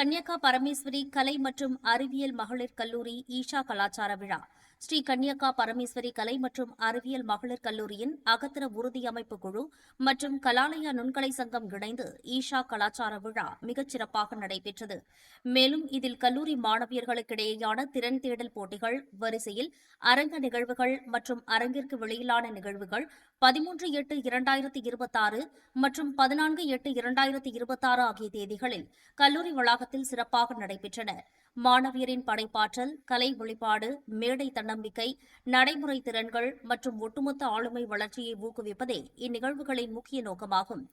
கன்யகா பரமேஸ்வரி கலை மற்றும் அறிவியல் மகளிர் கல்லூரி ஈஷா கலாச்சார விழா. ஸ்ரீ கன்யகா பரமேஸ்வரி கலை மற்றும் அறிவியல் மகளிர் கல்லூரியின் அகத்திர உறுதியமைப்பு குழு மற்றும் கலாலயா நுண்கலை சங்கம் இணைந்து ஈஷா கலாச்சார விழா மிகச் சிறப்பாக நடைபெற்றது. மேலும் இதில் கல்லூரி மாணவியர்களுக்கிடையேயான திறன் தேடல் போட்டிகள், வரிசையில் அரங்க நிகழ்வுகள் மற்றும் அரங்கிற்கு வெளியிலான நிகழ்வுகள் 13/8/2026 மற்றும் 14/8/2026 ஆகிய தேதிகளில் கல்லூரி வளாகத்தில் சிறப்பாக நடைபெற்றன. மாணவியரின் படைப்பாற்றல், கலை வெளிப்பாடு, மேடை தன்னம்பிக்கை, நடைமுறை திறன்கள் மற்றும் ஒட்டுமொத்த ஆளுமை வளர்ச்சியை ஊக்குவிப்பதே இந்நிகழ்வுகளின் முக்கிய நோக்கமாகும்.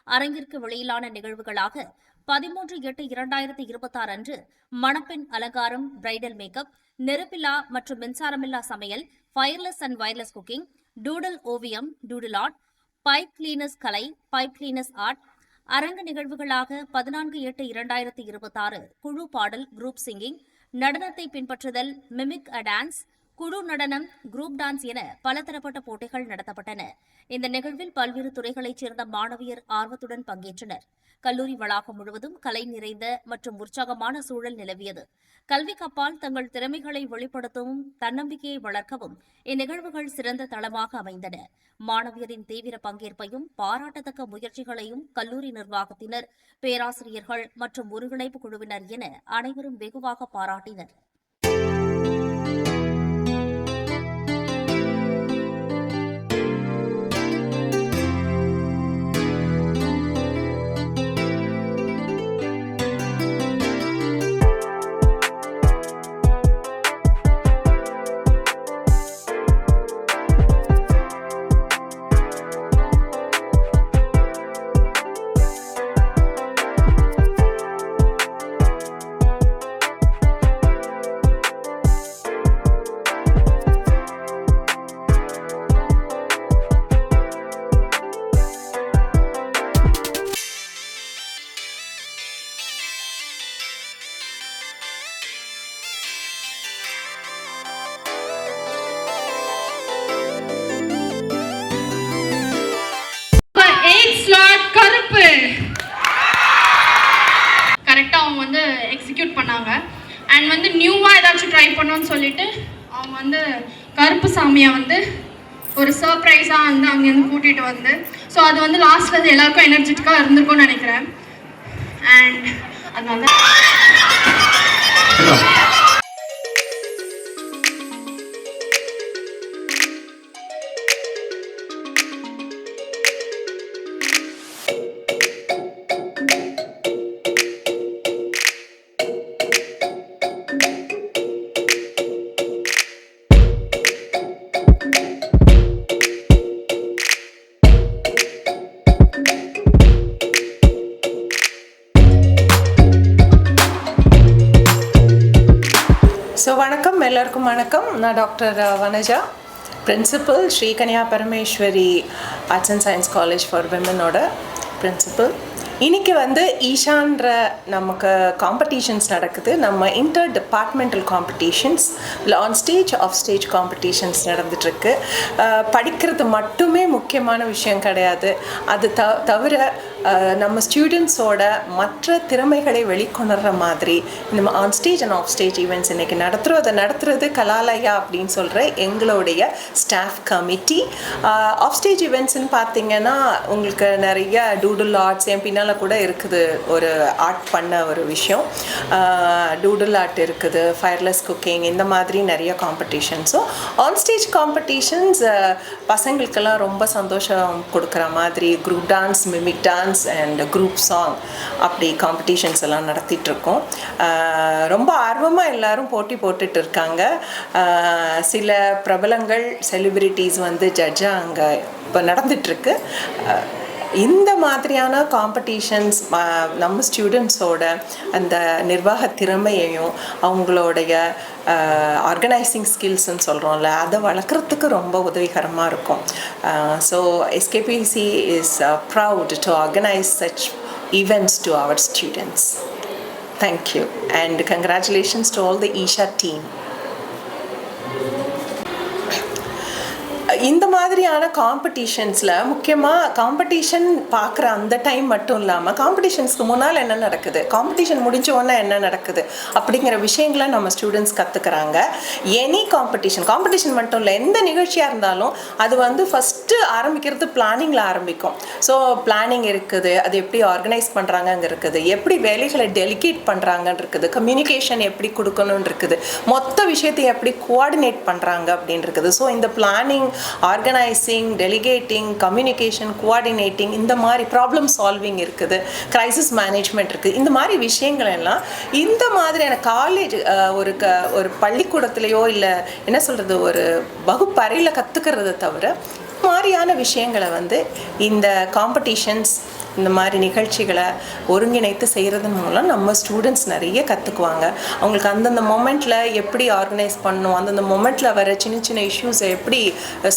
அரங்கிற்கு வெளியிலான நிகழ்வுகளாக 13/8/2026 அன்று மணப்பெண் அலங்காரம், பிரைடல் மேக்கப், நெருப்பில்லா மற்றும் மின்சாரமில்லா சமையல், wireless and wireless cooking, doodle ஓவியம், டூடல் ஆர்ட், பைப் கிளீனர்ஸ் கலை, பைப் கிளீனர்ஸ் ஆர்ட். அரங்க நிகழ்வுகளாக 14/8/2026 குழு பாடல், குரூப் சிங்கிங், நடனத்தை பின்பற்றுதல், மிமிக் அ டான்ஸ், குழு நடனம், குரூப் டான்ஸ் என பலதரப்பட்ட போட்டிகள் நடத்தப்பட்டன. இந்த நிகழ்வில் பல்வேறு துறைகளைச் சேர்ந்த மாணவியர் ஆர்வத்துடன் பங்கேற்றனர். கல்லூரி வளாகம் முழுவதும் கலை நிறைந்த மற்றும் உற்சாகமான சூழல் நிலவியது. கல்விக்கு அப்பால் தங்கள் திறமைகளை வெளிப்படுத்தவும் தன்னம்பிக்கையை வளர்க்கவும் இந்நிகழ்வுகள் சிறந்த தளமாக அமைந்தன. மாணவியரின் தீவிர பங்கேற்பையும் பாராட்டத்தக்க முயற்சிகளையும் கல்லூரி நிர்வாகத்தினர், பேராசிரியர்கள் மற்றும் ஒருங்கிணைப்பு குழுவினர் என அனைவரும் வெகுவாக பாராட்டினர். கரெக்டாக அவங்க வந்து எக்ஸிக்யூட் பண்ணாங்க. அண்ட் வந்து நியூவாக ஏதாச்சும் ட்ரை பண்ணோன்னு சொல்லிட்டு அவங்க வந்து கருப்பு சாமியை வந்து ஒரு சர்ப்ரைஸாக வந்து அங்கேருந்து கூட்டிகிட்டு வந்து, ஸோ அது வந்து லாஸ்ட்டில் எல்லாருக்கும் எனர்ஜெட்டிக்காக இருந்திருக்கும்னு நினைக்கிறேன். அண்ட் அதனால வணக்கம், எல்லாருக்கும் வணக்கம். நான் doctor Vanaja, principal Sri Kanya Parameswari arts and science college for விமனோட பிரின்சிபல். இன்றைக்கி வந்து ஈஷான்ற நமக்கு காம்படிஷன்ஸ் நடக்குது. நம்ம inter departmental competitions, on stage, off stage competitions நடந்துகிட்ருக்கு. படிக்கிறது மட்டுமே முக்கியமான விஷயம் கிடையாது. அது தவிர நம்ம ஸ்டூடெண்ட்ஸோட மற்ற திறமைகளை வெளிக்கொணர்ற மாதிரி நம்ம on stage and half stage events இன்றைக்கி நடத்துகிறோம். அதை நடத்துகிறது கலாலயா அப்படின்னு சொல்கிற எங்களுடைய ஸ்டாஃப் கமிட்டி. ஆஃப் ஸ்டேஜ் ஈவெண்ட்ஸ்ன்னு பார்த்தீங்கன்னா உங்களுக்கு நிறைய டூடுல் ஆர்ட்ஸ், என் பின்னால் கூட இருக்குது ஒரு ஆர்ட் பண்ண ஒரு விஷயம், டூடுல் ஆர்ட் இருக்குது, ஃபயர்லெஸ் குக்கிங், இந்த மாதிரி நிறைய காம்படிஷன்ஸும். ஆன் ஸ்டேஜ் காம்படிஷன்ஸ் பசங்களுக்கெல்லாம் ரொம்ப சந்தோஷம் கொடுக்குற மாதிரி group dance, mimic dance and group song, அப்படி காம்படிஷன்ஸ் எல்லாம் நடத்திட்டுருக்கோம். ரொம்ப ஆர்வமாக எல்லோரும் போட்டி போட்டுட்டு இருக்காங்க. சில பிரபலங்கள், செலிப்ரிட்டிஸ் வந்து ஜட்ஜாக அங்கே இப்போ நடந்துகிட்ருக்கு. இந்த மாதிரியான காம்படிஷன்ஸ் நம்ம ஸ்டூடெண்ட்ஸோட அந்த நிர்வாக திறமையையும் அவங்களுடைய ஆர்கனைசிங் ஸ்கில்ஸ்ன்னு சொல்கிறோம்ல, அதை வளர்க்குறதுக்கு ரொம்ப உதவிகரமாக இருக்கும். So SKPC is proud to organise such events to our students. Thank you and congratulations to all the Isha team. இந்த மாதிரியான காம்படிஷன்ஸில் முக்கியமாக காம்படிஷன் பார்க்குற அந்த டைம் மட்டும் இல்லாமல் காம்படிஷன்ஸ்க்கு முன்னால் என்ன நடக்குது, காம்படிஷன் முடிஞ்ச உடனே என்ன நடக்குது அப்படிங்கிற விஷயங்களை நம்ம ஸ்டூடெண்ட்ஸ் கற்றுக்குறாங்க. எனி காம்படிஷன் மட்டும் இல்லை, எந்த நிகழ்ச்சியாக இருந்தாலும் அது வந்து ஃபஸ்ட்டு ஆரம்பிக்கிறது பிளானிங்கில் ஆரம்பிக்கும். ஸோ பிளானிங் இருக்குது, அது எப்படி ஆர்கனைஸ் பண்ணுறாங்கங்க இருக்குது, எப்படி வேலைகளை டெலிகேட் பண்ணுறாங்கன்னு இருக்குது, கம்யூனிகேஷன் எப்படி கொடுக்கணும்னு இருக்குது, மொத்த விஷயத்தை எப்படி கோஆர்டினேட் பண்ணுறாங்க அப்படின்னு இருக்குது. ஸோ இந்த planning, organising, delegating, communication, coordinating, இந்த மாதிரி ப்ராப்ளம் சால்விங் இருக்குது, கிரைசிஸ் மேனேஜ்மெண்ட் இருக்குது. இந்த மாதிரி விஷயங்கள் எல்லாம் இந்த மாதிரியான காலேஜ் ஒரு பள்ளிக்கூடத்துலேயோ இல்லை என்ன சொல்கிறது ஒரு வகுப்பறையில் கற்றுக்கிறத தவிர மாதிரியான விஷயங்களை வந்து இந்த காம்படிஷன்ஸ், இந்த மாதிரி நிகழ்ச்சிகளை ஒருங்கிணைத்து செய்கிறதன் மூலம் நம்ம ஸ்டூடெண்ட்ஸ் நிறைய கற்றுக்குவாங்க. அவங்களுக்கு அந்தந்த மொமெண்ட்டில் எப்படி ஆர்கனைஸ் பண்ணணும், அந்தந்த மொமெண்ட்டில் வர சின்ன சின்ன இஷ்யூஸை எப்படி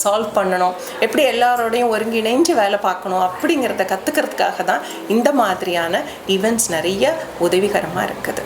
சால்வ் பண்ணணும், எப்படி எல்லாரோடையும் ஒருங்கிணைஞ்சு வேலை பார்க்கணும் அப்படிங்கிறத கற்றுக்கிறதுக்காக தான் இந்த மாதிரியான ஈவெண்ட்ஸ் நிறைய உதவிகரமாக இருக்குது.